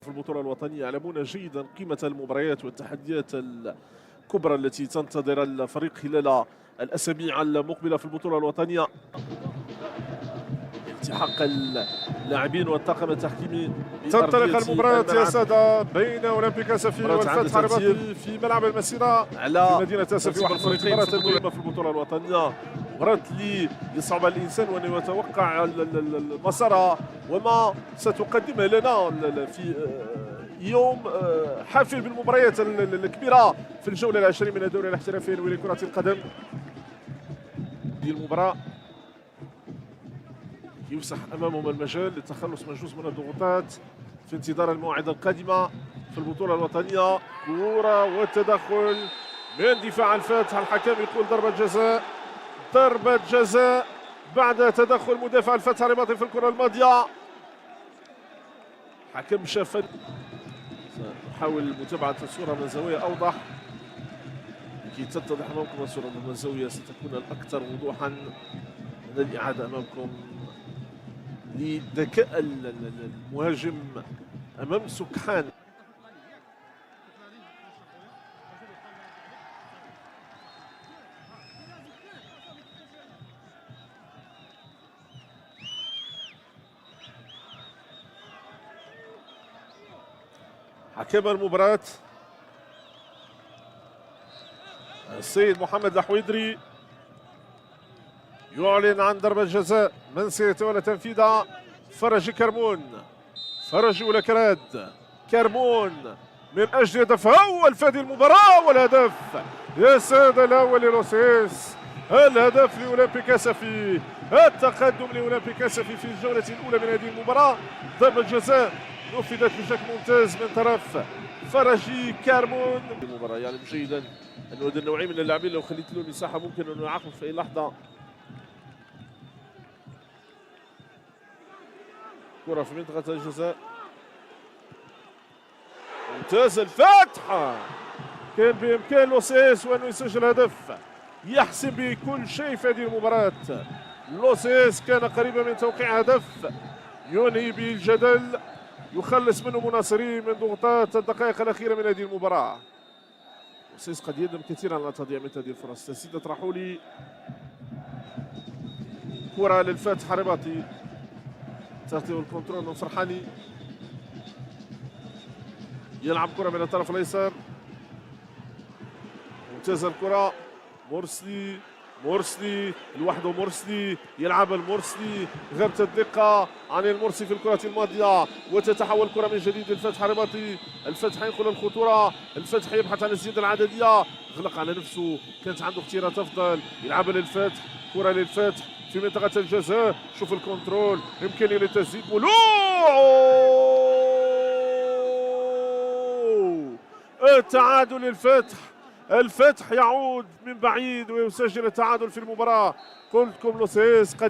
البطولة الوطنية يعلمون جيدا قيمة المباريات والتحديات الكبرى التي تنتظر الفريق خلال الأسابيع المقبلة في البطولة الوطنية. التحاق اللاعبين والطاقم التحكيمي. تنطلق المباراة يا سادة بين أولمبيك أسفي والفتح الرباطي في ملعب المسيرة على مدينة أسفي. واحد الفريقين المهمة في البطولة الوطنية. مباراة اللي يصعب على الإنسان وأن يتوقع المسار وما ستقدمه لنا في يوم حافل بالمباريات الكبيرة في الجولة العشرين من الدوري الاحترافي لكرة القدم. هذه المباراة يفسح امامهم المجال للتخلص من جزء من الضغوطات في انتظار الموعد القادمه في البطوله الوطنيه. كره والتدخل من دفاع الفتح، الحكم يقول ضربه جزاء بعد تدخل مدافع الفتح الرباطي في الكره الماضيه. حكم شاف، نحاول متابعه الصوره من زاويه اوضح لكي تتضح امامكم الصوره من زاويه ستكون الاكثر وضوحا من الاعاده امامكم لذكاء المهاجم امام سكحان. حكم المباراة السيد محمد الحويدري يعلن عن ضربة جزاء. من سيتولى تنفيذها؟ فرج كرمون. فرج ولا كرمون من اجل هدف اول في هذه المباراة، والهدف يا سادة الاول للوسيس، الهدف لاولمبيك اسفي، التقدم لاولمبيك اسفي في الجولة الاولى من هذه المباراة. ضربة جزاء نفذت بشكل ممتاز من طرف فرجي كرمون. المباراة يعلم جيدا انه هذا النوعية من اللاعبين لو خليت له مساحة ممكن انه يعاقب في اي لحظة. كرة في منطقة الجزاء، ممتاز الفتح، كان بإمكان لوسيس وأنه يسجل هدف يحسم بكل شيء في هذه المباراة. لوسيس كان قريبا من توقيع هدف ينهي به الجدل، يخلص منه مناصرين من ضغوطات الدقائق الأخيرة من هذه المباراة. لوسيس قد يندم كثيرا على تضييع مثل هذه الفرص. تسديدة راحولي، كرة للفتح الرباطي، تغطية والكنترول من فرحاني، يلعب كرة من الطرف الأيسر، ممتازة الكرة. مرسلي لوحده، مرسلي يلعب المرسلي، غابت الدقة عن المرسي في الكرة الماضية وتتحول الكرة من جديد للفتح الرباطي. الفتح ينقل الخطورة، الفتح يبحث عن الزيادة العددية، غلق على نفسه، كانت عنده اختيارات أفضل، يلعب للفتح، كرة للفتح في منطقة الجزاء، شوف الكنترول، إمكانية للتسديد، التعادل للفتح. الفتح يعود من بعيد ويسجل التعادل في المباراة. قلت لكم لوسيس قد